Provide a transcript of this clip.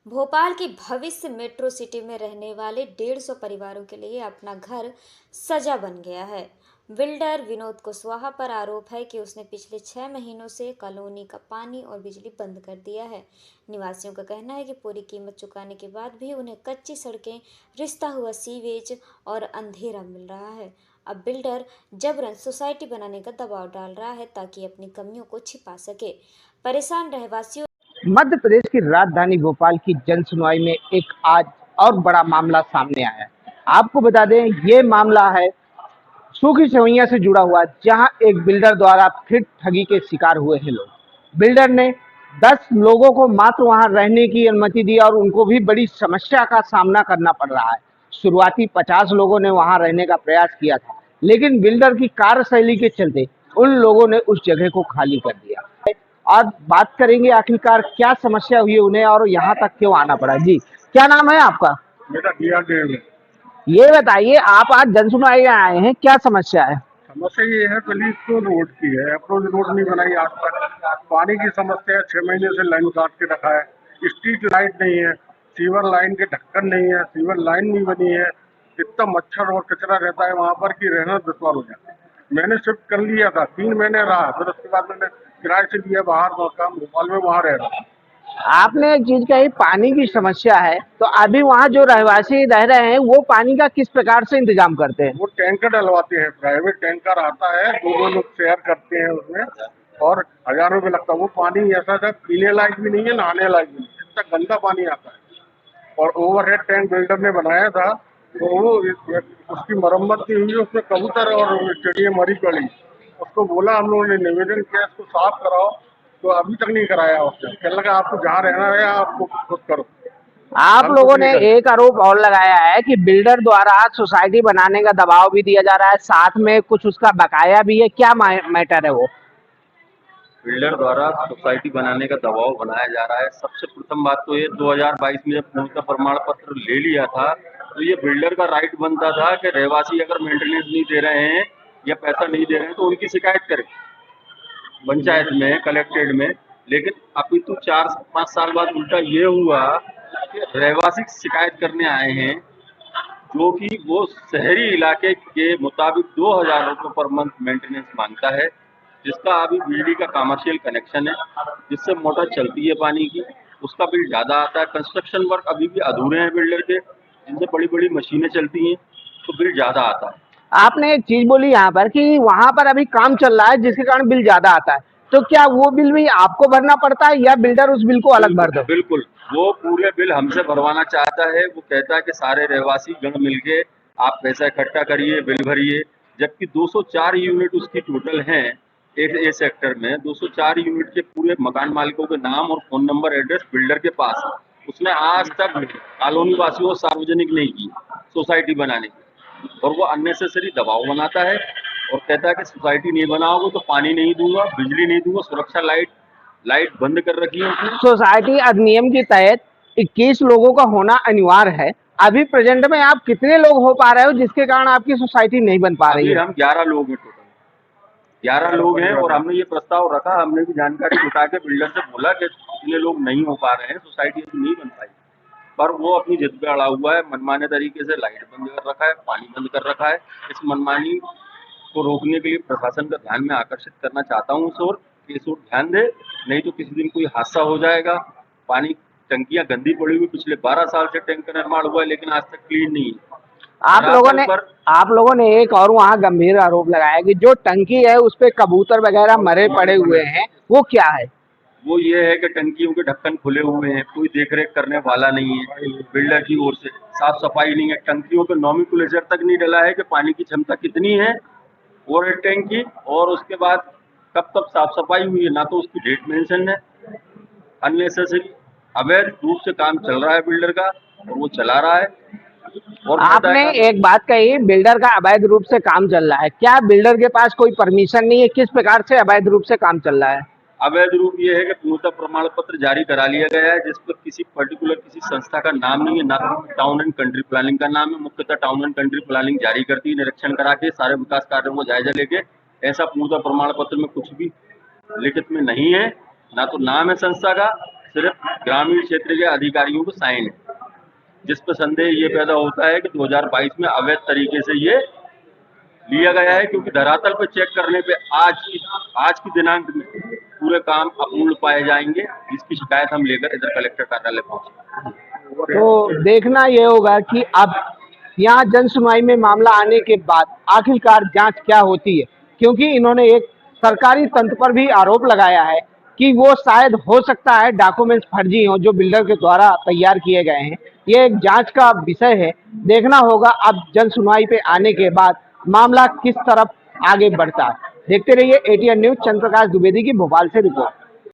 भोपाल की भविष्य metro city में रहने वाले 150 परिवारों के लिए अपना घर सजा बन गया है। बिल्डर विनोद कुशवाहा पर आरोप है कि उसने पिछले 6 महीनों से कॉलोनी का पानी और बिजली बंद कर दिया है। निवासियों का कहना है कि पूरी कीमत चुकाने के बाद भी उन्हें कच्ची सड़कें, रिश्ता हुआ सीवेज और अंधेरा मिल रहा है। अब बिल्डर जबरन सोसाइटी बनाने का दबाव डाल रहा है ताकि अपनी कमियों को छिपा सके। परेशान रहवासियों मध्य प्रदेश की राजधानी भोपाल की जन सुनवाई में एक आज और बड़ा मामला सामने आया है। आपको बता दें, ये मामला है सूखी सवैया से जुड़ा हुआ, जहां एक बिल्डर द्वारा फिर ठगी के शिकार हुए हैं लोग। बिल्डर ने 10 लोगों को मात्र वहां रहने की अनुमति दी और उनको भी बड़ी समस्या का सामना करना पड़ रहा है। शुरुआती 50 लोगों ने वहां रहने का प्रयास किया था, लेकिन बिल्डर की कार्यशैली के चलते उन लोगों ने उस जगह को खाली कर दिया। और बात करेंगे आखिरकार क्या समस्या हुई उन्हें और यहाँ तक क्यों आना पड़ा। जी, क्या नाम है आपका? मेरा दिया डेढ़ है। ये बताइए, आप आज जन सुनवाई में आए हैं, क्या समस्या है? समस्या ये है, पहले तो रोड की है। अप्रोच रोड नहीं बनाई आज तक। पानी की समस्या है, 6 महीने से लाइन काट के रखा है। स्ट्रीट लाइट नहीं है, सीवर लाइन के ढक्कन नहीं है, सीवर लाइन नहीं बनी है। इतना मच्छर और कचरा रहता है वहाँ पर कि रहना दुश्वार हो जाता है। मैंने शिफ्ट कर लिया था, 3 महीने रहा, फिर उसके बाद मैंने किराए से लिया बाहर मकान भोपाल में, वहाँ रह रहा। आपने एक चीज कही, पानी की समस्या है, तो अभी वहाँ जो रहवासी रह रहे हैं वो पानी का किस प्रकार से इंतजाम करते हैं? वो टैंकर डलवाते हैं, प्राइवेट टैंकर आता है, 2 लोग शेयर करते हैं उसमें, और 1000 रुपये लगता है। वो पानी ऐसा था, पीने लायक भी नहीं है, नहाने लायक भी नहीं है, इतना गंदा पानी आता है। और ओवरहेड टैंक बिल्डर ने बनाया था, तो वो उसकी मरम्मत नहीं हुई, उसमें कबूतर और चिड़िया मरी पड़ी। उसको बोला, हम लोगों ने निवेदन किया इसको साफ कराओ, तो अभी तक नहीं कराया उसने। कहने लगा आपको जहाँ रहना है आपको खुद करो। आप हम लोगों कुछ नहीं ने करते। एक आरोप और लगाया है कि बिल्डर द्वारा सोसाइटी बनाने का दबाव भी दिया जा रहा है, साथ में कुछ उसका बकाया भी है। क्या मैटर है वो? बिल्डर द्वारा सोसाइटी बनाने का दबाव बनाया जा रहा है। सबसे प्रथम बात तो ये 2022 में जब पूर्णता प्रमाण पत्र ले लिया था, तो ये बिल्डर का राइट बनता था कि रहवासी अगर मेंटेनेंस नहीं दे रहे हैं या पैसा नहीं दे रहे हैं तो उनकी शिकायत करें पंचायत में, कलेक्टेड में। लेकिन अभी तो 4-5 साल बाद उल्टा ये हुआ कि रहवासी शिकायत करने आए हैं, जो कि वो शहरी इलाके के मुताबिक 2000 रुपये पर मंथ मेंटेनेंस मांगता है, जिसका अभी बिजली का कमर्शियल कनेक्शन है, जिससे मोटर चलती है पानी की, उसका बिल ज़्यादा आता है। कंस्ट्रक्शन वर्क अभी भी अधूरे हैं बिल्डर के, जिनसे बड़ी बड़ी मशीनें चलती हैं, तो बिल ज़्यादा आता है। आपने एक चीज बोली यहाँ पर कि वहां पर अभी काम चल रहा है जिसके कारण बिल ज्यादा आता है, तो क्या वो बिल भी आपको भरना पड़ता है या बिल्डर उस बिल को अलग भर दो? बिल्कुल, वो पूरे बिल हमसे भरवाना चाहता है। वो कहता है कि सारे रहवासी गण मिलके आप पैसा इकट्ठा करिए, बिल भरिए। जबकि 204 यूनिट उसकी टोटल हैं एक ए सेक्टर में। 204 यूनिट के पूरे मकान मालिकों के नाम और फोन नंबर एड्रेस बिल्डर के पास है। उसने आज तक कॉलोनी वासियों को सार्वजनिक नहीं की सोसाइटी बनाने की, और वो अननेसेसरी दबाव बनाता है और कहता है कि सोसाइटी नहीं बनाओगे तो पानी नहीं दूंगा, बिजली नहीं दूंगा, सुरक्षा लाइट बंद कर रखी है उसने। सोसाइटी अधिनियम के तहत 21 लोगों का होना अनिवार्य है। अभी प्रेजेंट में आप कितने लोग हो पा रहे हो जिसके कारण आपकी सोसाइटी नहीं बन पा रही अभी है? हम 11 लोग हैं, टोटल 11 लोग हैं। और हमने ये प्रस्ताव रखा, हमने भी जानकारी जुटा के बिल्डर से बोला कि इतने लोग नहीं हो पा रहे हैं, सोसाइटी अभी नहीं बन पाई, पर वो अपनी जिद पे अड़ा हुआ है। मनमाने तरीके से लाइट बंद कर रखा है, पानी बंद कर रखा है। इस मनमानी को रोकने के लिए प्रशासन का ध्यान में आकर्षित करना चाहता हूँ उस ओर, कि इस ओर ध्यान दे, नहीं तो किसी दिन कोई हादसा हो जाएगा। पानी टंकियां गंदी पड़ी हुई, पिछले 12 साल से टैंक का निर्माण हुआ है, लेकिन आज तक क्लीन नहीं है। पर आप लोगों ने एक और वहाँ गंभीर आरोप लगाया कि जो टंकी है उस पे कबूतर वगैरह मरे पड़े हुए हैं, वो क्या है? वो ये है कि टंकियों के ढक्कन खुले हुए हैं, कोई देखरेख करने वाला नहीं है बिल्डर की ओर से, साफ सफाई नहीं है, टंकियों पे नॉमिक्लेचर तक नहीं डला है कि पानी की क्षमता कितनी है और टैंक की, और उसके बाद कब तक साफ सफाई हुई है, ना तो उसकी डेट मेंशन है। अननेसेसरी अवैध रूप से काम चल रहा है बिल्डर का, और वो चला रहा है। और आपने एक बात कही, बिल्डर का अवैध रूप से काम चल रहा है। क्या बिल्डर के पास कोई परमिशन नहीं है? किस प्रकार से अवैध रूप से काम चल रहा है? अवैध रूप ये है कि पूर्णता प्रमाण पत्र जारी करा लिया गया है, जिस पर किसी पर्टिकुलर किसी संस्था का नाम नहीं है, ना तो टाउन एंड कंट्री प्लानिंग का नाम है। मुख्यतः टाउन एंड कंट्री प्लानिंग जारी करती है, निरीक्षण करा के सारे विकास कार्यों को जायजा लेके। ऐसा पूर्णता प्रमाण पत्र में कुछ भी लिखित में नहीं है, ना तो नाम है संस्था का। सिर्फ ग्रामीण क्षेत्र के अधिकारियों को साइन है, जिस पर संदेह ये पैदा होता है कि 2022 में अवैध तरीके से ये लिया गया है, क्योंकि धरातल पर चेक करने पे आज की दिनांक में पूरे काम अपूर्ण पाए जाएंगे, जिसकी शिकायत हम लेकर इधर कलेक्टर कार्यालय पहुंचे। तो देखना ये होगा कि अब यहाँ जन सुनवाई में मामला आने के बाद आखिरकार जांच क्या होती है, क्योंकि इन्होंने एक सरकारी तंत्र पर भी आरोप लगाया है कि वो शायद हो सकता है डॉक्यूमेंट्स फर्जी हों जो बिल्डर के द्वारा तैयार किए गए हैं। ये एक जांच का विषय है, देखना होगा अब जन सुनवाई पे आने के बाद मामला किस तरफ आगे बढ़ता है। देखते रहिए एटीएन न्यूज, चंद्रप्रकाश द्विवेदी की भोपाल से रिपोर्ट।